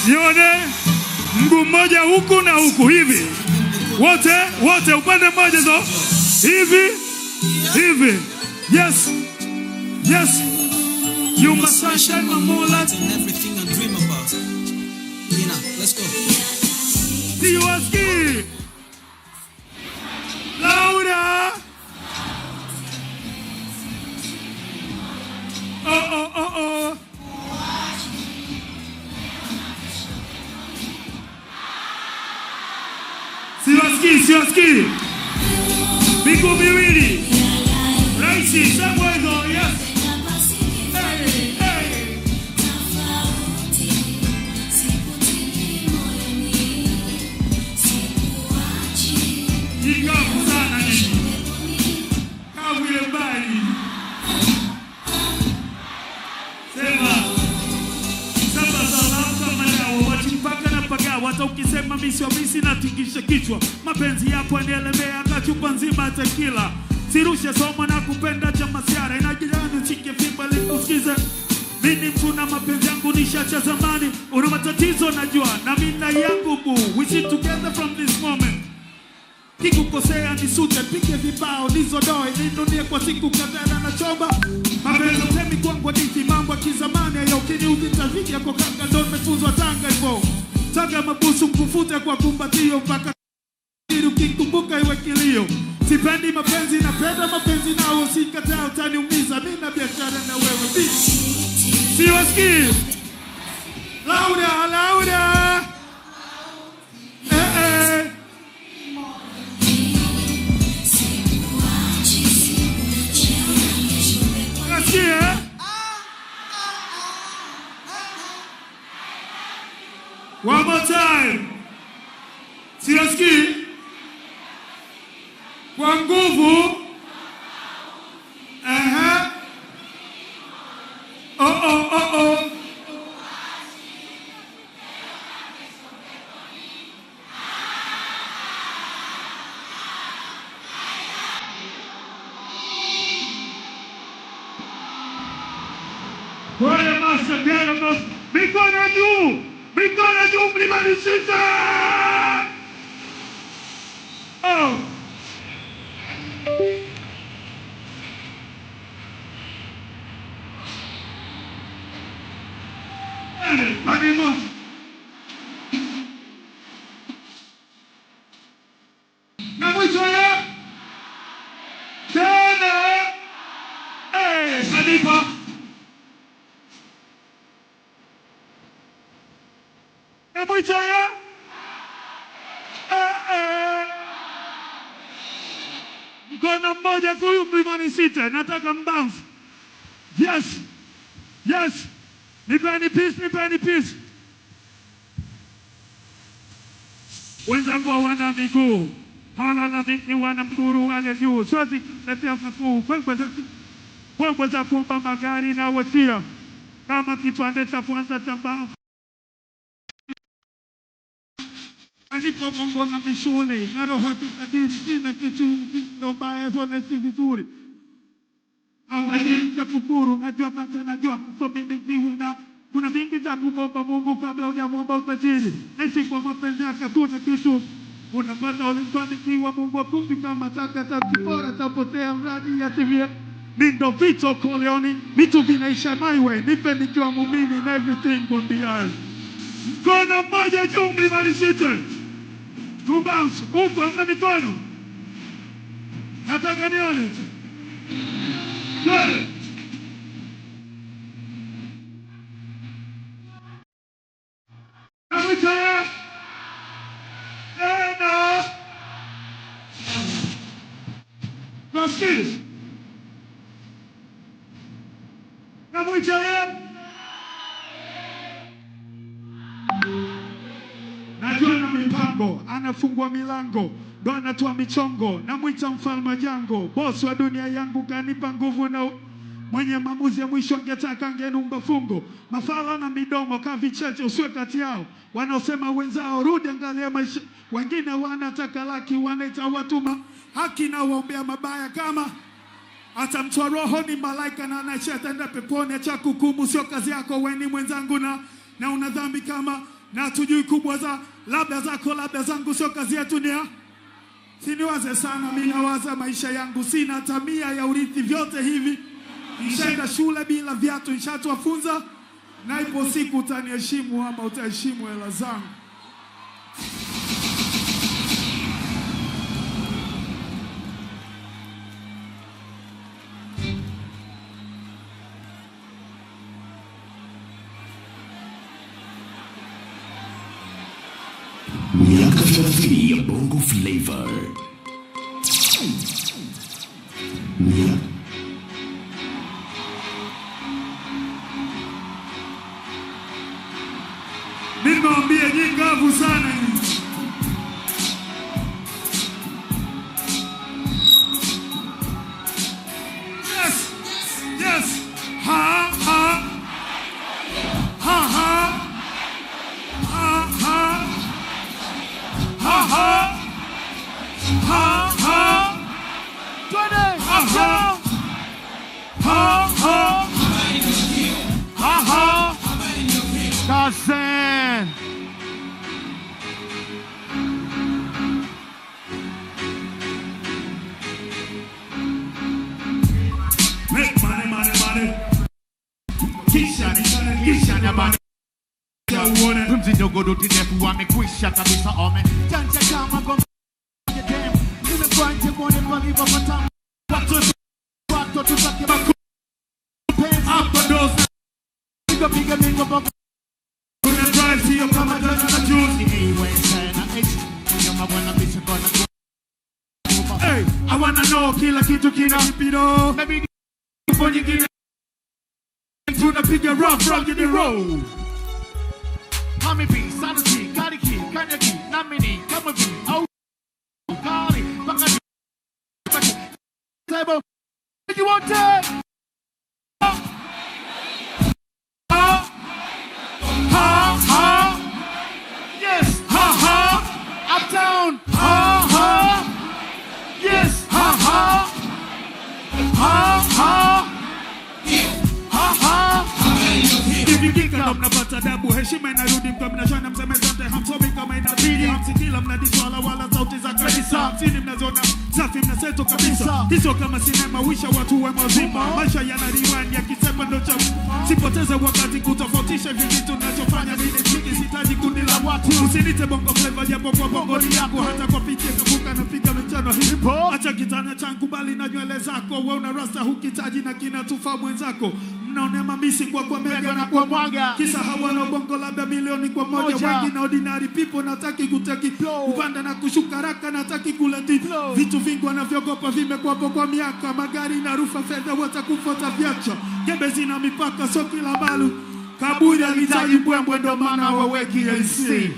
Nione mguu mmoja huku na huku hivi. Wote upande mmoja zo. Hivi. Yes. You must sunshine my moonlight and everything I dream about. Lina, let's go. Siwaski. Laura. Oh. Siwaski. Miguu miwili. Raisi, Samuel, yes. Hey. Jikamu sana nini. Kawile mbali. Sema. Saba kama dawa. Wachipaka na pagawa. Hata ukisema misi na tingisha kichwa. Mapenzi yako nielemea kachupa nzima tequila. Sirushe soma na kupenda chama siara. Inajilani chike fimba likusikize. Mini mtu na mapenzi yangu nishacha zamani. Una matatizo najua na mina yangu boo. We sit together from this moment. Kikukosea nisute, pike vibao, nizodoe. Ninunie kwa siku kadhaa na chomba. Mapenzi utemi kwangu hadithi mambo ya kizamani. Ya ukini udhitaviki yako kaka ndo nimefuzwa Tanga hivyo. Tanga mabusu mkufute kwa kumbatio mpaka ukikumbuka iwe kilio. Sipendi mapenzi napenda mapenzi nao usikataa utaniumiza mimi na biashara na wewe. Siwaski. Laura. Nasikia? One more time. Siwaski. Kwa nguvu. Oh. Kwaya masa gana mas. Mikono juu mlimalisita. Oh. Animo. Na mwisho ya tena. Sanipa. Na mwisho ya mkono mmoja kuyu mlimani sita. Nataka mbounce. Yes. Nipeni peace. Wenzangu wana miguu. Hala na ni wana mguru wale juu. Sozi letea mkuu. Kwanza kumpa magari na wasia. Kama kipande cha kwanza cha mbao. Alipo mongo na mishule. Na roho tukadiri na kitu ndobaye zone si vizuri. Awali ya kukuru, najua na kuna vingi za kumomba Mungu kabla hujamwomba utajiri. Naishi kwa mapenzi yake hakuna kitu. Unapata ulifanikiwa Mungu akumbi kama taka za kibora tapotea mradi ya tivia. Mindo Vito Corleone, vitu vinaisha my way. Nipe nikiwa muumini and everything will be ours. Mkono mmoja juu mlimani sita. To bounce, upo hamna mikono. Nataka nione. Good. Baskets. Najua na mipango, anafungua milango, ndo anatoa michongo, namwita mfalme jango, boss wa dunia yangu kanipa nguvu na mwenye maamuzi ya mwisho angetaka angenumba fungo. Mafala na midomo kavicheche usiwe kati yao. Wanaosema wenzao rudi angalia maisha. Wengine wanataka laki wanaita watuma haki na waombea mabaya kama atamtoa roho ni malaika na anacheta enda peponi. Acha kukumu sio kazi yako weni mwenzangu na una dhambi kama Na tujui kubwa za labda zako labda zangu sio kazi yetu ni ya. Siniwaze sana mimi nawaza maisha yangu sina tamia ya urithi vyote hivi. Nishaenda shule bila viatu nishatuwafunza na ipo siku utaniheshimu ama utaheshimu hela zangu. Miaka 30 ya Bongo Flavor. Nimwambie nyingavu sana. Yes. Yes. Ha ha. Ha ha. Ha ha. Ha ha. Ha ha. Twende. Ha ha. Ha ha. Ha ha. Dasen. Make money, money, money. Kisha ni money. Pumzi ndogo ndefu wamekwisha kabisa ome. Janja kama bomba ya dem. Nimefanya kuone waliva matamu. Watu tutake maku. Hapa dosa. Piga mingo bongo. Kuna drive sio kama jana na juice. Anyway, sana kama bwana bisho kona. Hey, I wanna know kila kitu kina kipiro. Maybe Kwa nyingine tunapiga rough in the road. Mami B, Saluki, Kariki, Kanyaki, Namini, Kamabi, Oh, Kali, Bakari, Table. You want it? Ha ha. Yes, Ha ha. uptown. Ha ha. Yes, Ha ha. Ha ha. Ha ha. Nikikika mnapata dabu heshima inarudi mko mnashana mseme zote hamsomi kama inabidi hamsikila mnadiswala wala sauti za kanisa hamsini mnaziona safi mnaseto kabisa hizo kama sinema wisha watu wema wazima maisha yana rewind yakisema ndo cha sipoteze wakati kutofautisha vitu tunachofanya vile chiki sitaji kundi la watu usinite bongo flavor japo kwa bongo ni yako hata kwa picha kavuka na piga mchano hipo acha kitana changu bali na nywele zako wewe una rasta hukitaji na kina tufa mwenzako mnaone mamisi kwa mega na kwa mwaga kisa hawana bongo labda milioni kwa moja wengi na ordinary people nataki kutaki kupanda na kushuka haraka nataki kuleti vitu vingi wanavyogopa vimekuwapo kwa miaka magari na rufa fedha watakufuata viacha gembe zina mipaka so kila balu kaburi alitaji mbwembwe ndo maana waweki AC.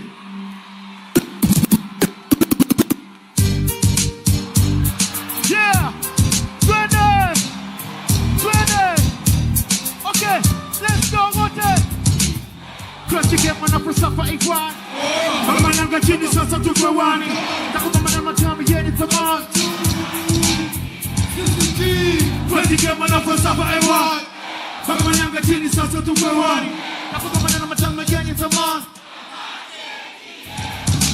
Yeah, Twende. Okay, let's go, wote. Crush again, man, I'm for suffer A1. Mama nanga chini sasa tuko wani. Takupa maneno matamu yeni tamani. Crush again, man, I'm for suffer A1. Mama nanga chini sasa tuko wani. Takupa maneno matamu yeni tamani.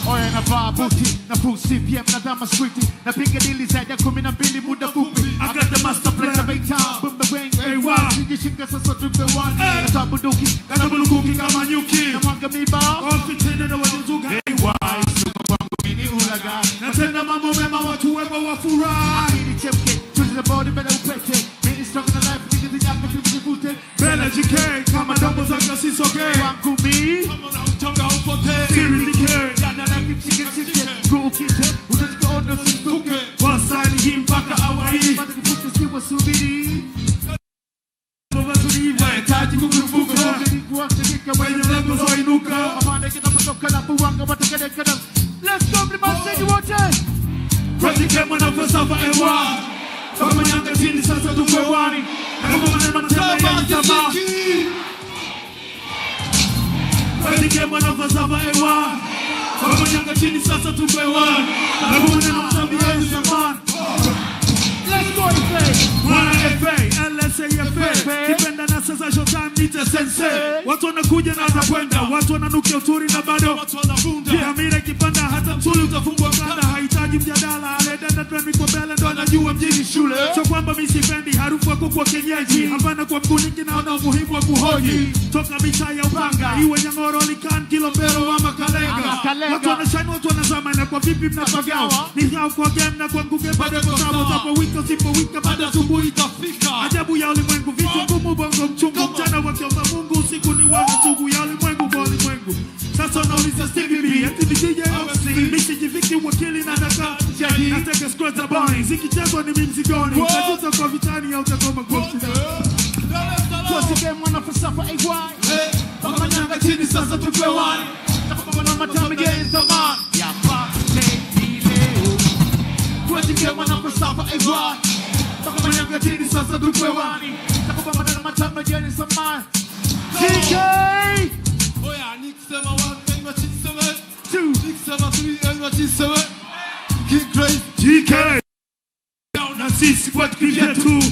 Oya navaa buti, na full CPM, na dama sweetie. Na piga dili zaidi ya 12 muda fupi. I got the master plan. Play the big time, boomerang, A1. Sijishika sasa tuko wani. Na tabu duki, Kana bulukuki kama nyuki. na mwanga miba. Ofitene na wajuzuga. Suka kwangu mini ulaga. Na tena mambo mema watu wema wafurahi. Mini chemke, choose the body better upete. Mini strong in the life, niggas in yaka tupute. Bela GK kama dambo za kasi soge. Wangu mi. Kama na uchonga upote. Siri DK. Yana na kipsike sike. Kuukite, utachika ono sisuke. Wasani hii mpaka awai. Mata kifute siwa subiri. Baba tuniva etaji kukurupuka. Kani kuwa sedika Wenye mlango zoinuka. Amanda kita kutoka na puwanga watakade kada. Let's go, everybody, say you want it. Kwati kema na fasafa ewa. Kama nyanga chini sasa tukwe wani. Kama manema mtema ya mtama. Kwati kema na fasafa ewa. Kama nyanga chini sasa tukwe wani. Kama manema mtema ya mtama. Let's go, FA. Wana FA, LSA FA. Kipenda na sasa za showtime nite sensei. Watu wanakuja na wanakwenda, watu wananukia uturi na bado watu wanavunda. Piramida kipanda hata msuli utafungwa mkanda. Hahitaji mjadala, aleda treni kwa mbele ndo anajua mjini shule. So kwamba mimi sipendi harufu ya kuku wa kienyeji. Hapana kwa mkuniki naona umuhimu wa kuhoji. Toka mitaa ya Upanga, iwe Nyang'oro, Likan, Kilombero ama Kalenga. Watu wanashine, watu wanazama na kwa vipi mnapagawa. Ni hao kwa game na kwa nguge bado kwa sawa. Tapo wika sipo wika baada asubuhi itafika. Ajabu ya ulimwengu, vitu ngumu bongo mchungu. Mchana wakiomba Mungu, usiku ni wana sugu ya ulimwengu kwa ulimwengu. Sasa nauliza Stevie B, ati DJ OC. Misi jiviki wakili na daka jadi. Nataka squad za bani, zikichezwa ni mimi mzigoni. Utajuta kwa vitani au utakoma kwa mchina. Cause again when I for AY. Paka nyanga chini sasa tukwe wani. Takapama matami again zaman. Ya pate ileo. Cause again when I for AY. Paka nyanga chini sasa tukwe wani. Takapama matami again zaman. DK! Oh yeah, Nick 71, Emma 7, 2, Nick 73, Emma 7, King Crazy, GK! Na sisi kwa tukija tu.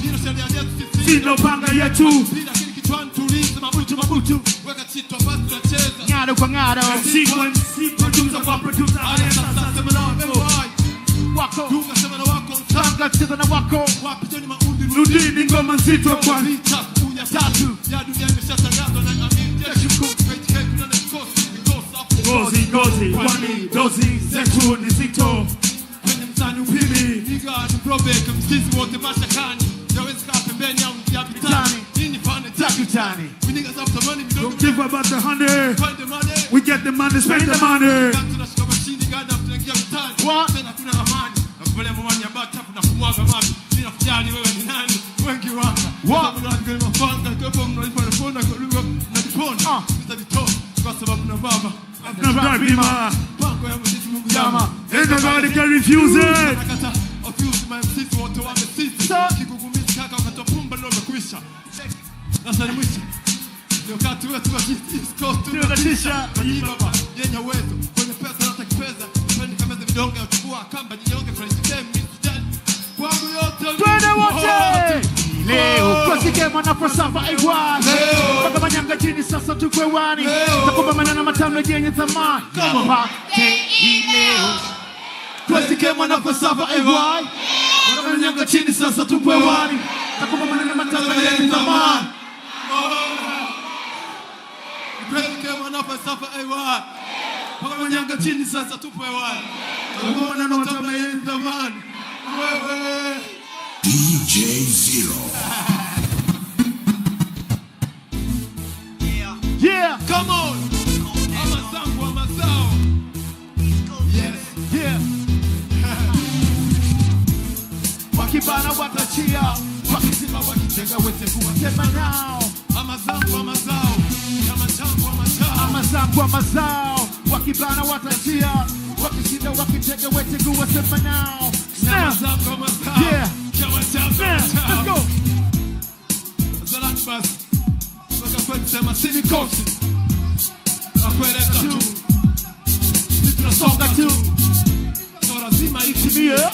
Sino panga yetu. Ngado kwa ngado. MC producer kwa producer. Wako. Tanga cheza na wako. Rudini ngoma nzito kwa Tatu. Gozi, gozi, wani, dozi, zetu, nizito. Kwenye mtani upili Niga ni probeka msizi wote mashakani Yawezi kaa pembeni au mtiyapitani Nini pane Takutani. We niggas after money, we don't Give about the honey. find the money. We get the money, spend the money. Tunashika mashini gani na tunaingia mtani. What? Tena kuna amani. Nakupelea mwani ya bata na kumwaga maji. Nina kujali wewe ni nani? Wengi wanga. What? Sababu na mafanga kwa mnalipa telefoni kwa lugha na dipona. Nitavitoa kwa sababu na baba. Na bima. Pango ya msisi Mungu Yama. yama. Ain't nobody can refuse it. Nakata ofuse my msisi wote wamesisi. Kigugumizi kaka wakatoa pumba ndio umekwisha. Sasa ni mwisho. Ndio kati wetu wa East Coast Tunatisha. baba yenye uwezo kwenye pesa hata kipesa kwani kama hizo vidonge uchukua kamba jinyonge kwenye game mistari kwangu yote Twende wote. Leo kwa sigema na falsafa AY. Paka manyanga chini sasa tukwe wani. Takupa manana matamu yenye thamani. Pate leo. Kwa sigema na falsafa AY. Paka manyanga chini sasa tukwe wani. Takupa manana matamu yenye thamani. Kweli kama na falsafa AY paka manyanga chini sasa tupo AY kwa maneno matamu yenye thamani wewe DJ Zero. Yeah. come on ama mazao yes Yeah. Wakibana watachia. Wakizima wakitenga wete kuwasema nao. ama mazao kama changu ama chao Amazangwa mazao. Wakibana watachia. Wakishinda wakitega wete kuwasema nao. Snap. Yeah. Yeah. Let's go. Zalambas wakakwenda sini kosi akweleka tu Songa tu. so lazima itimie Yeah.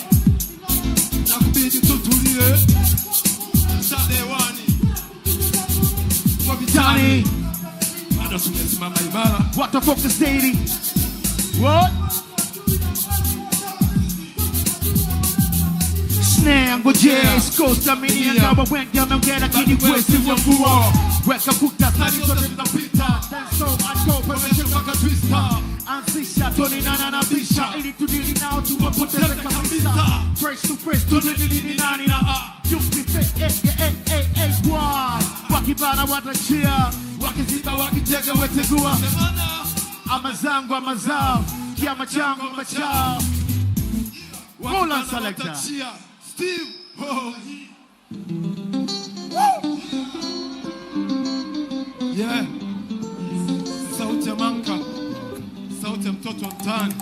na kubidi tutulie Shadewani kwa vitani Johnny. bado tumesimama imara What the fuck is dating? What? Snare ngoje skosta mini angawa wengi ameongea kini kwesi wanguo. Weka kuta tani zote zinapita. Dance so I go mpaka twister anzisha toni na bisha ili tudili nao tuwapoteze kabisa. Fresh to fresh tudili ni nani na yupi fit boy. Wakibana watachia. Wakizita wakitega wetegua. Amazangu amazao. Kiama changu amachao. Mola selector. Steve oh. Yeah. Sauti ya manka. Sauti ya mtoto wa mtaani.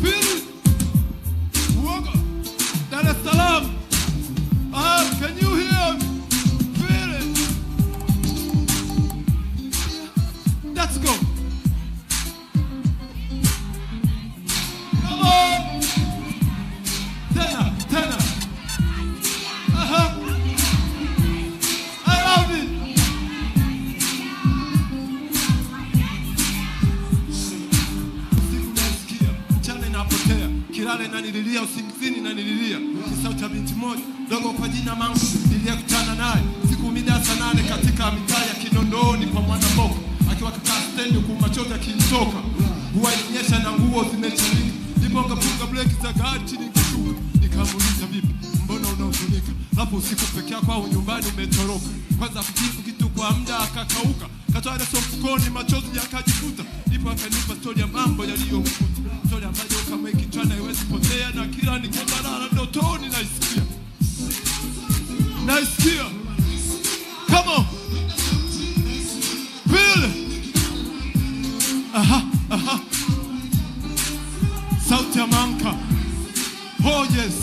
Feel Uoga. Dar es Salaam. Can you hear me? Feel it. Let's go. Come on. Tena. I love it. kulala inanililia, usingizini inanililia. Ni sauti ya binti moja dogo kwa jina Mangu, niliyekutana naye siku mida saa 8 katika mitaa ya Kinondoni kwa Mwanamboka, akiwa katika stendi huku machozi yakitoka. Mvua ilinyesha na nguo zimechanika, niliponga punga breki za gari chini nikashuka. Nikamuuliza vipi, mbona unahuzunika? Hapo usiku peke yako au nyumbani umetoroka? Kwanza kujibu kitu kwa muda akakauka, katoa ile mfukoni machozi yakajifuta. Ndipo akanipa story ya mambo yaliyomkuta, story ambayo kama ikichana haiwezi potea, na kila nikilala ndotoni naisikia. Come on. Feel. Aha. Sauti ya Manka. Oh yes.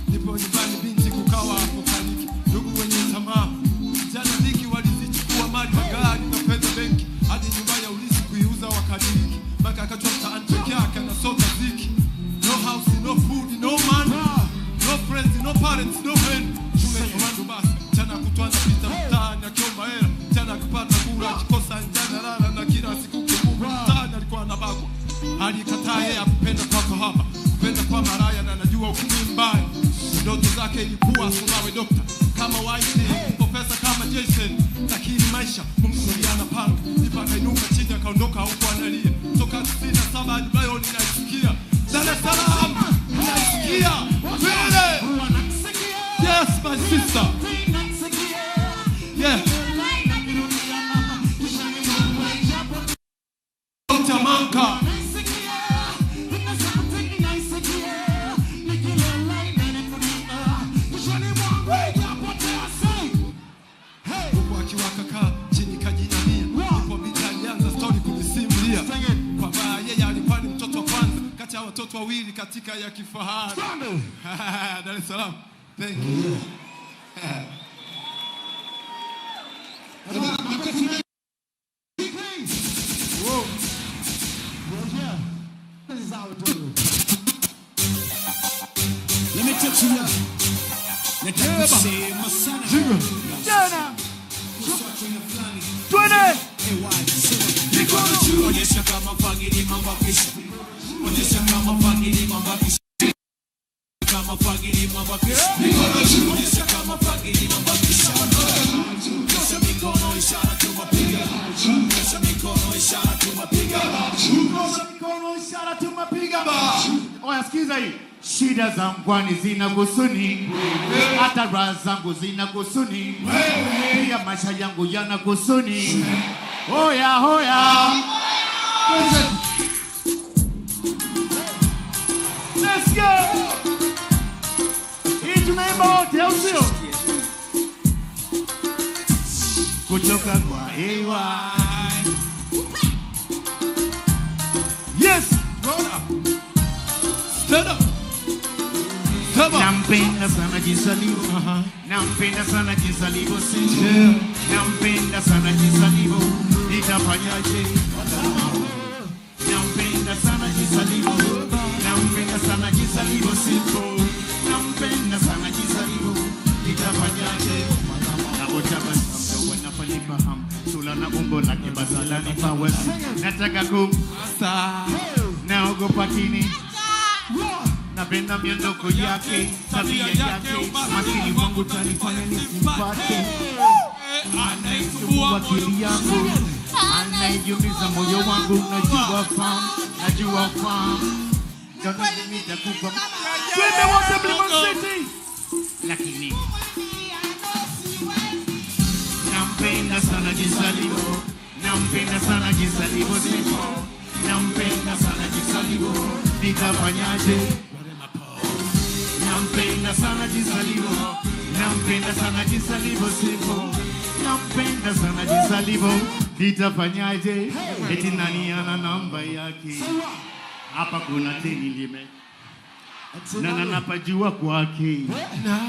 Nipo nyumbani binti kukawa hapo kaniki. Ndugu wenye tamaa jana dhiki walizichukua mali magari na pesa benki, hadi nyumba ya ulisi kuiuza wakadiriki. Mpaka akachota ancheki yake na sota ziki. No house, no food, no man, no friends, no parents, no men. Tumekomando basi jana kutwana pita mtaani akiomba hela, jana kupata kula akikosa njana lala, na kila siku kikubwa mtaani alikuwa anabagwa. Alikataa yeye apenda kwako hapa, kupenda kwa maraya na anajua ukimwi mbaya. Ndoto zake ilikuwa awe dokta kama White, profesa kama Jason, lakini maisha Mungu anapanga. Ndipo akainuka chini akaondoka huko analia. Toka 67 hadi leo ninasikia Dar es Salaam, ninasikia vile. Yes my sister. Yeah. Manka. Watoto wawili katika ya kifahari. Dar es Salaam. Thank you. Let me touch you up. Let me say my son. Jana. Twende. Onyesha kama fagili mambo kisha. Onyesha kama fagili mambo kisha. Kama fagili mambo kisha. Onyesha kama fagili mambo kisha. Onyesha mikono ishara tumapiga. Onyesha mikono ishara tumapiga. Onyesha mikono ishara tumapiga. Oya sikiza hii. Shida za mkwani zina kusuni, hata raha zangu zina kusuni, pia maisha yangu yana kusuni. Hoya. Let's go. Hii tunaimba wote au sio? Kutoka kwa AY. Yes. Stand up. Nampenda sana jinsi alivyo. Nampenda sana jinsi alivyo. Nampenda sana jinsi alivyo. Nitafanyaje? Nampenda sana jinsi alivyo. Nampenda sana jinsi alivyo. Nampenda sana jinsi alivyo. Nitafanyaje? Napotabasamu wanafanifahamu sura na umbo lake basala ni pawesi. Nataka kumasa. Naogopa kini. Napenda miondoko yake, tabia yake, makini wangu tanifanya nisimpate. Anaisumbua akili yangu, anaijumiza moyo wangu. Najua fahamu Jona nitakupa twende wote Mlimani City. Lakini nampenda sana jinsi alivyo. Nampenda sana jinsi alivyo. Nampenda sana jinsi alivyo. Nitafanyaje? Nampenda sana jinsi alivyo. Nampenda sana jinsi alivyo. Nampenda sana jinsi alivyo. Nitafanyaje? Eti nani ana namba yake? Hapa kuna teni lime. Na napajua kwake.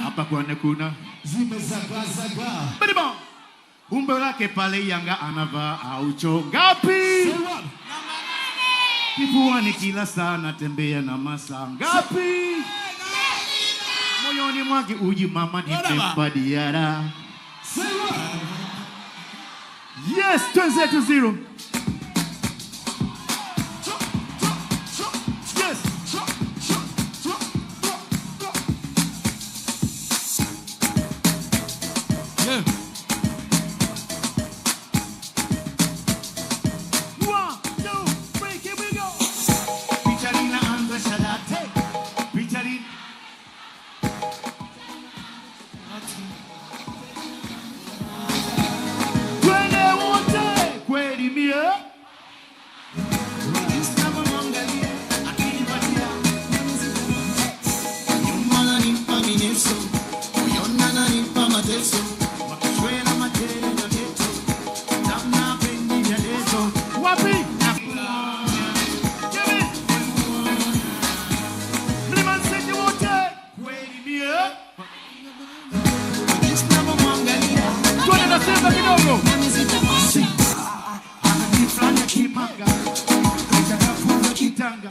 Hapa kuna zimezagazaga. Badiba. Umbo lake pale Yanga anavaa aucho ngapi? Kifuani kila saa natembea na masaa ngapi? Moyoni mwake uji mama nimempa diara. Yes, 20-0. Yes. Yeah. 1, 2, 3, here we go. Picharina Andres Salate. Picharina. Kwene wote, kweli mie. Wapi? Give it. Mliman City wote, kweli mie. Tuone na sema kidogo. Anakifanya kimanga. Kitanga.